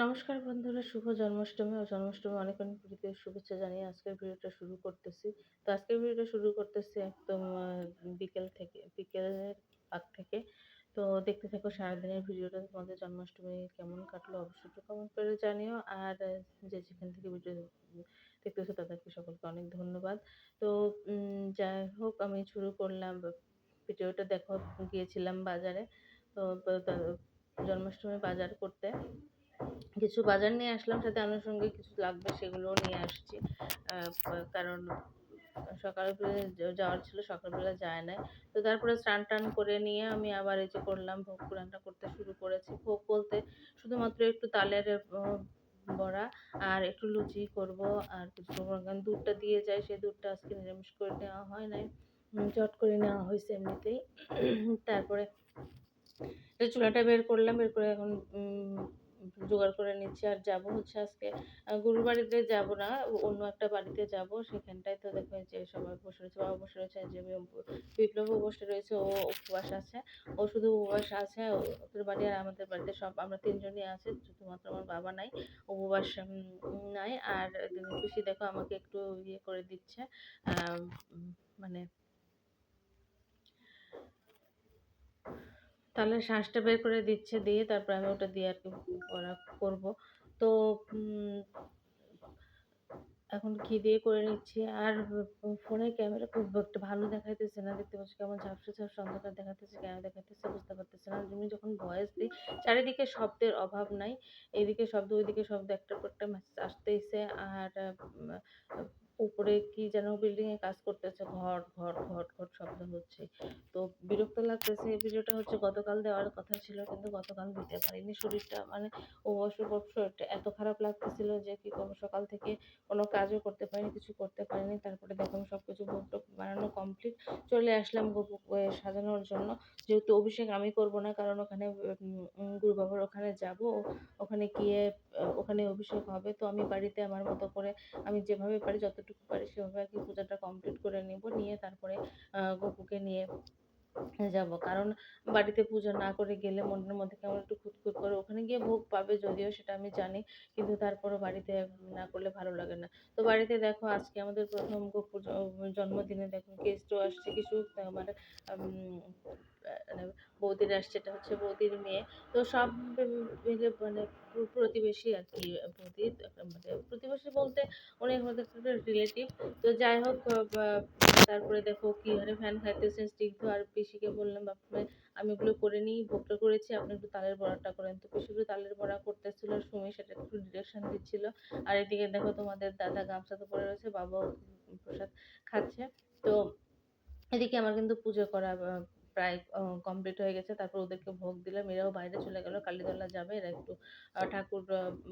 নমস্কার বন্ধুরা, শুভ জন্মাষ্টমী ও জন্মাষ্টমী অনেক অনেক প্রীতি ও শুভেচ্ছা জানিয়ে আজকের ভিডিওটা শুরু করতেছি। তো আজকের ভিডিওটা শুরু করতেছি একদম বিকেলের আগ থেকে। তো দেখতে থাকো সারাদিনের ভিডিওটা। তোমাদের জন্মাষ্টমী কেমন কাটলো অবশ্যই একটু কমেন্ট করে জানিও। আর যে যেখান থেকে ভিডিও দেখতেছো তাদেরকে সকলকে অনেক ধন্যবাদ। তো যাই হোক, আমি শুরু করলাম ভিডিওটা। দেখো, গিয়েছিলাম বাজারে। তো জন্মাষ্টমী বাজার করতে কিছু বাজার নিয়ে আসলাম, সাথে আনুষঙ্গিক কিছু লাগবে সেগুলোও নিয়ে আসছি। কারণ সকালবেলা যাওয়ার ছিল, সকালবেলা যায় নাই। তো তারপরে স্নান টান করে নিয়ে আমি আবার এই যে করলাম, ভোগ রান্না করতে শুরু করেছি। ভোগ বলতে শুধুমাত্র একটু তালের বড়া আর একটু লুচি করব, আর কিছু করবো না। কারণ দুধটা দিয়ে যায়, সেই দুধটা আজকে নিরামিষ করে নেওয়া হয় নাই, চট করে নেওয়া হয়েছে এমনিতেই। তারপরে চুলাটা বের করলাম, বের করে এখন জোগাড় করে নিচ্ছি। আর যাবো হচ্ছে আজকে গুরুর বাড়িতে যাব না, অন্য একটা বাড়িতে যাব। সেখানটায় তো দেখো যে সবাই বসে রয়েছে, বাবা বসে রয়েছে, যে বিপ্লবও বসে রয়েছে, ও উপবাস আছে। ও শুধু উপবাস আছে, ওদের বাড়ি আর আমাদের বাড়িতে সব আমরা তিনজনই আছি, শুধুমাত্র আমার বাবা নাই, উপবাস নাই। আর পিসি দেখো আমাকে একটু ইয়ে করে দিচ্ছে, মানে তাহলে শ্বাসটা বের করে দিচ্ছে, দিয়ে তারপর আমি ওটা দিয়ে আর কি করবো। তো এখন ঘি দিয়ে করে নিচ্ছি। আর ফোনের ক্যামেরা খুব একটা ভালো দেখাইতেছে না, দেখতে পাচ্ছি কেমন ঝাপসা ঝাপসা অন্ধকার দেখাতেছে, কেন দেখাতেছে বুঝতে পারতেছে না। আমি যখন ভয়েস দিই চারিদিকে শব্দের অভাব নাই, এইদিকে শব্দ ওইদিকে শব্দ, একটার পর একটা মেসেজ আসতেইছে। আর উপরে কি যেন বিল্ডিং এ কাজ করতেছে, ঘট ঘট ঘট ঘট শব্দ হচ্ছে। তো বিরক্ত লাগতেছে। এই ভিডিওটা হচ্ছে গতকাল দেওয়ার কথা ছিল, কিন্তু গতকাল দিতে পারিনি। শরীরটা মানে শরীরটা এত খারাপ লাগতেছিল যে কি করবো, সকাল থেকে কোনো কাজও করতে পারিনি, কিছু করতে পারিনি। তারপরে দেখো আমি সবকিছু ভোগ টোগ বানানো কমপ্লিট, চলে আসলাম গপু সাজানোর জন্য। যেহেতু অভিষেক আমি করব না, কারণ ওখানে গুরু বাবার ওখানে যাব, ওখানে গিয়ে ওখানে অভিষেক হবে। তো আমি বাড়িতে আমার মতো করে আমি যেভাবে পারি, যতটুকু পারি সেভাবে আর কি পূজাটা কমপ্লিট করে নেব, নিয়ে তারপরে গপুকে নিয়ে যাব। কারণ বাড়িতে পূজা না করে গেলে মনের মধ্যে কেমন একটু খুঁতখুঁত করে। ওখানে গিয়ে ভোগ পাবে যদিও, সেটা আমি জানি, কিন্তু তারপরও বাড়িতে না করলে ভালো লাগে না। তো বাড়িতে দেখো আজকে আমাদের প্রথম গপুর জন্মদিনে দেখো গেস্টও আসছে কিছু, মানে মানে বৌদির আসছে, এটা হচ্ছে বৌদির মেয়ে। তো সব মিলে মানে প্রতিবেশী আর কি, বৌদির মানে প্রতিবেশী বলতে অনেক আমাদের রিলেটিভ। তো যাই হোক, তারপরে দেখো কি হারে ফ্যান খাইতেছে স্নিগ্ধ। আর পিসিকে বললাম, বাপরে আমি ওগুলো করে নিই, ভোগটা করেছি, আপনি একটু তালের বড়াটা করেন। তো পিসি একটু তালের বড়া করতেছিল, সুমি সেটা একটু ডিরেকশন দিচ্ছিল। আর এদিকে দেখো তোমাদের দাদা গামছা তো পরে রয়েছে, বাবাও প্রসাদ খাচ্ছে। তো এদিকে আমার কিন্তু পুজো করা প্রায় কমপ্লিট হয়ে গেছে। তারপর ওদেরকে ভোগ দিলাম, এরাও বাইরে চলে গেল, কালীতলা যাবে এরা একটু। ঠাকুর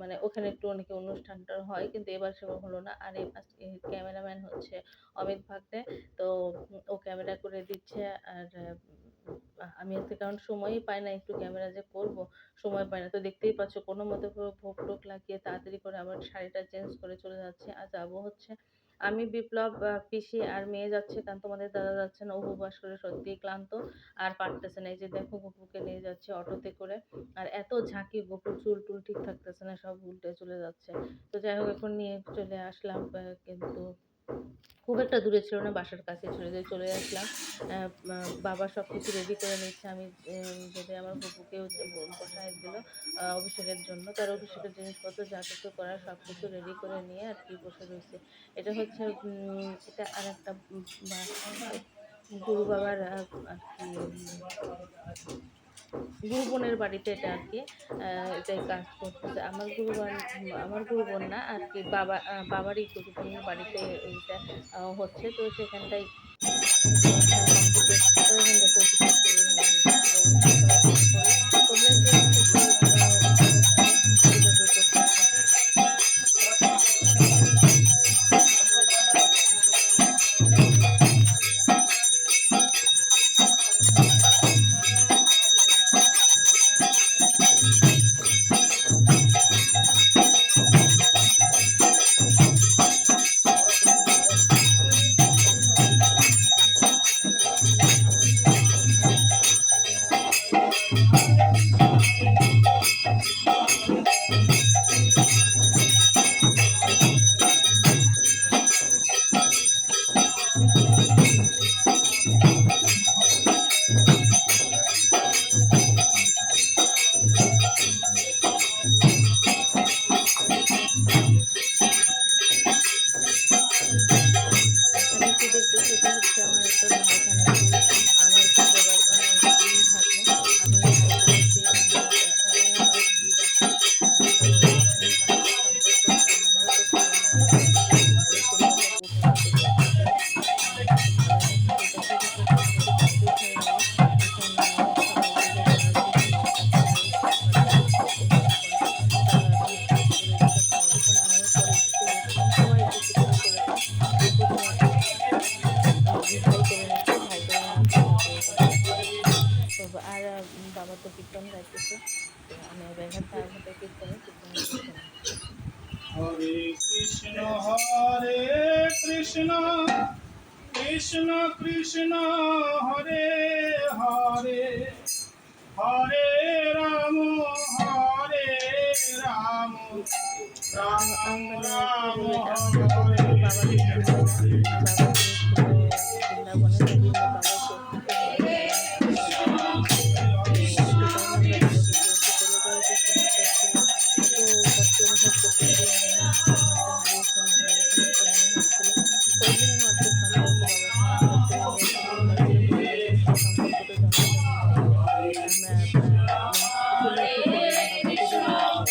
মানে ওখানে একটু অনেকে অনুষ্ঠানটা হয়, কিন্তু এবার সেরকম হলো না। আর এই ক্যামেরাম্যান হচ্ছে অমিত ভাগ্নে। তো ও ক্যামেরা করে দিচ্ছে। আর আমি আজকে কারণ সময়ই পাই না, একটু ক্যামেরা যে করব সময় পাই না। তো দেখতেই পাচ্ছ কোনো মতে ভোগ টোগ লাগিয়ে তাড়াতাড়ি করে আবার শাড়িটা চেঞ্জ করে চলে যাচ্ছে। আর যাবো হচ্ছে আমি, বিপ্লব, পিসি আর মেয়ে যাচ্ছে, কারণ তোমাদের দাদা যাচ্ছে না, উপবাস করে সত্যিই ক্লান্ত আর পারতেছে না। এই যে দেখো গপুকে নিয়ে যাচ্ছে অটোতে করে। আর এত ঝাঁকি, গপুর চুল টুল ঠিক থাকতেছে না, সব উল্টে চলে যাচ্ছে। তো যাই হোক, এখন নিয়ে চলে আসলাম, কিন্তু খুব একটা দূরে ছিল না, বাসার কাছে ছিল, যে চলে আসলাম। বাবা সব কিছু রেডি করে নিচ্ছে। আমি যেটা আমার গপুকেও বসায় দিল অভিষেকের জন্য। তার অভিষেকের জিনিসপত্র যা কিছু করার সব কিছু রেডি করে নিয়ে আর কি বসে রয়েছে। এটা হচ্ছে এটা আর একটা গুরু বাবার আর কি গুরু বোনের বাড়িতে এটা আর কি, এটাই কাজ করতেছে। আমার গুরু বোন না আর কি, বাবারই গুরু বোনের বাড়িতে এইটা হচ্ছে। তো সেখানটাই অনুষ্ঠান কমপ্লিট করে এখন দেখো অভিষেক শুরু হয়ে গেছে। তো অনুষ্ঠান করা শেষ করে তোমরা একটু অনুষ্ঠানে কিভাবে করতেছো। হরে হরে কৃষ্ণ কৃষ্ণ কৃষ্ণ হরে হরে হরে রাম হরে রাম রাম রাম আমার হরে যখন বাবা গেছিল না, বাবা গিয়েছিল বৃন্দাবনে, তো বাবার অসুস্থ হয়ে যাওয়ার তো একটু টাইম আমরা বাবাকে পেয়েছি। চলে যাওয়ার যে সময়টা ছিল এত কষ্ট অনুভব করতেছিলাম, মনে হচ্ছিল কোনো একটা হারিয়ে ফেললাম, এরকম একটা মনে হচ্ছিল। কয়েকদিনের মাত্র সম্পর্ক বাবার সঙ্গে, হঠাৎ করে উনি অসুস্থ হয়ে পড়লে পরিবারের সঙ্গে সম্পর্কটা জমে না, এতে আমরা মুখোমুখি পড়লাম বাবা চলে যাওয়ার পর।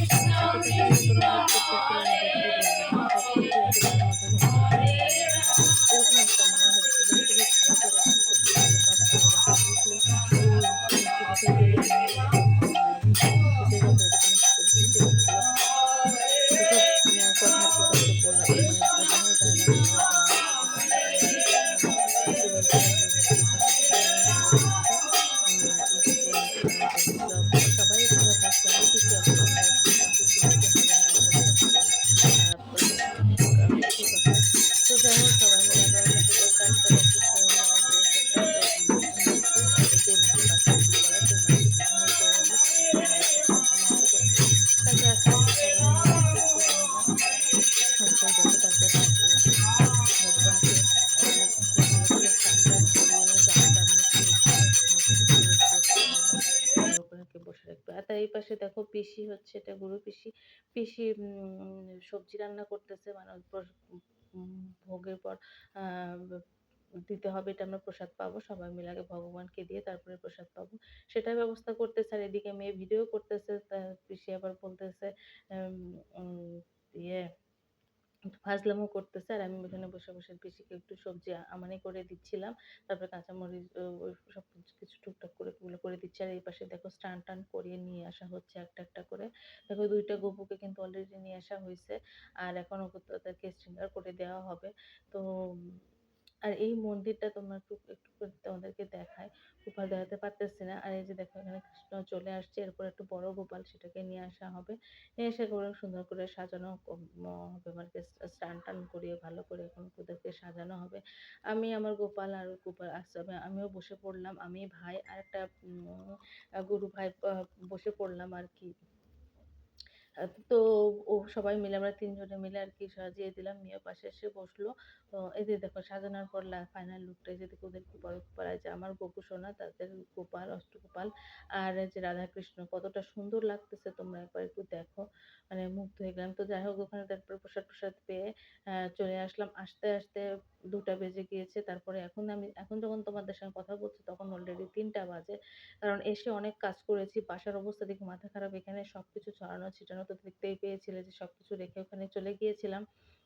এতটা কষ্ট অনুভব করতেছিলাম যে কি বলবো, মানে সবকিছু এত গায়ের মধ্যে ধরতেছিল, মনে এরকম একটা মনে হচ্ছিল, খুবই খারাপ লাগা কাজ করতেছিল সবসময়। বাসায় ঢুকলে ওই চোখের বেলে মুহূর্তে মানে ফুটে যেত, এরকম একটা পরিস্থিতি হচ্ছিল। এসব কথা আর কি কাউকে বলা মানে বোঝানো যায় না, বলাও যায় না। তো যাই হোক সবাই মিলে বিভিন্ন রকম একটু বলছিলাম যে বুঝতে পারছি না, অনেক ভালো লাগছে। দেখছিলাম সবাই ভাবছে আরো বেশি অপারেশন হয়েছে, কিন্তু শুনেছি হবে না, ১ বছর হবে না। সত্যি কথা। তো যাই হোক সবাই মিলে আমরা বসে কয়েকটা বছর বেশ একটা নিয়েছি। যে মাসির বাচ্চাটি করা সেই মাসির প্রথমেই করে নিল। তারপরে ভাইয়ের সাথে আরেকটা মাসি করেছে। তারপরে আস্তে, আস্তে সবাই মিলে আস্তে, আস্তে করে নিলাম। অবশ্যই দেখো তারপরে ভগবানকে খুব ভালো করে স্নান-টান করিয়ে নিয়ে জামা-টামা মুছিয়ে ভগবানকে ড্রেস পরালাম। এবার ওখানে বসে রাখবে। আর তার এই পাশে দেখো পিসি হচ্ছে, এটা গুরু পিসি। পিসি সবজি রান্না করতেছে, মানে ভোগের পর আ দিতে হবে, এটা আমরা প্রসাদ পাবো। সবাই মিলে আগে ভগবানকে দিয়ে তারপরে প্রসাদ পাবো। সেটার ব্যবস্থা করতেছে, আর এদিকে মেয়ে ভিডিও করতেছে। পিসি আবার বলতেছে এম উম ইয়ে ফাজলামো করতেছে, আর আমি ওখানে বসে, বসে পিসিকে একটু সবজি আমানি করে দিচ্ছিলাম। তারপরে কাঁচামরিচ ওই সব কিছু টুকটাক করে ওগুলো করে দিচ্ছি। আর এই পাশে দেখো স্নান-টান করিয়ে নিয়ে আসা হচ্ছে একটা, একটা করে। দেখো ২ টা গপুকে কিন্তু অলরেডি নিয়ে আসা হইছে। আর এখন ওদেরকে শৃঙ্গার করে দেওয়া হবে। তো আর এই মন্দিরটা তোমার একটু করে তোমাদেরকে দেখাই। খুব ভালো দেখাতে পারতেছি না। আর এই যে দেখো এখানে কৃষ্ণ চলে আসছে। এরপর একটু বড় গোপাল, সেটাকে নিয়ে আসা হবে। নিয়ে এসে করে সুন্দর করে সাজানো হবে, মানে স্নান-টান করিয়ে ভালো করে এখন ওদেরকে সাজানো হবে। আমি আমার গোপাল আর গোপাল আসছে, আমিও বসে পড়লাম। আমি, ভাই আর একটা গুরু ভাই বসে পড়লাম আরকি। তো সবাই মিলে আমরা ৩ জনে মিলে আরকি সাজিয়ে দিলাম। মেয়েও পাশে এসে বসলো। তো এই যে দেখো সাজানোর পর ফাইনাল লুকটা, এই যে দেখো ওদের গোপাল, এই যে আমার গোপু সোনা, তাদের গোপাল, অষ্টগোপাল আর এই যে রাধাকৃষ্ণ, কতটা সুন্দর লাগতেছে তোমরা একবার একটু দেখো। মানে মুগ্ধ হয়ে গেলাম। তো যাই হোক ওখানে তারপরে প্রসাদ-টসাদ পেয়ে চলে আসলাম। আসতে, আসতে ২ টা বেজে গিয়েছে। তারপরে এখন যখন তোমাদের সঙ্গে কথা বলছি তখন অলরেডি ৩ টা বাজে। কারণ এসে অনেক কাজ করেছি। বাসার অবস্থা দেখে মাথা খারাপ। এখানে সবকিছু ছড়ানো ছিটানো তো দেখতেই পেয়েছিলে যে সবকিছু রেখে ওখানে চলে গিয়েছিলাম।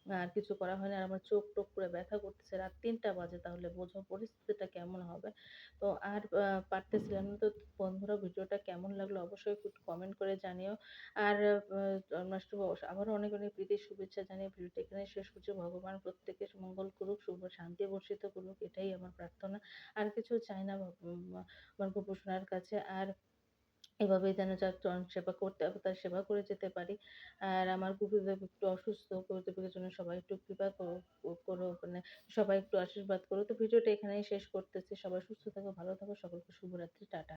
আর কিছু করা হয়নি। আর আমার চোখ-টোখ পুরা ব্যথা করতেছে। রাত ৩ টা বাজে, তাহলে বোঝো পরিস্থিতিটা কেমন হবে। তো আর পারতেছিলাম না। তো বন্ধুরা ভিডিওটা কেমন লাগলো অবশ্যই একটু কমেন্ট করে জানিও। আর জন্মাষ্টমী আবারও অনেক, অনেক প্রীতি শুভেচ্ছা জানিয়ে ভিডিওটা এখানেই শেষ করছি। ভগবান প্রত্যেকের মঙ্গল করুক, শুভ শান্তি বর্ষিত করুক, এটাই আমার প্রার্থনা। আর কিছু চাই না আমার গোপু সোনার কাছে। আর এভাবেই যেন যার চরণ সেবা করতে হবে তার সেবা করে যেতে পারি। আর আমার গুরুদেব একটু অসুস্থ, গুরুদেবের জন্য সবাই একটু কৃপা করো, মানে সবাই একটু আশীর্বাদ করো। তো ভিডিওটা এখানেই শেষ করতেছি। সবাই সুস্থ থাকো, ভালো থাকো। সকলকে শুভরাত্রি। টাটা।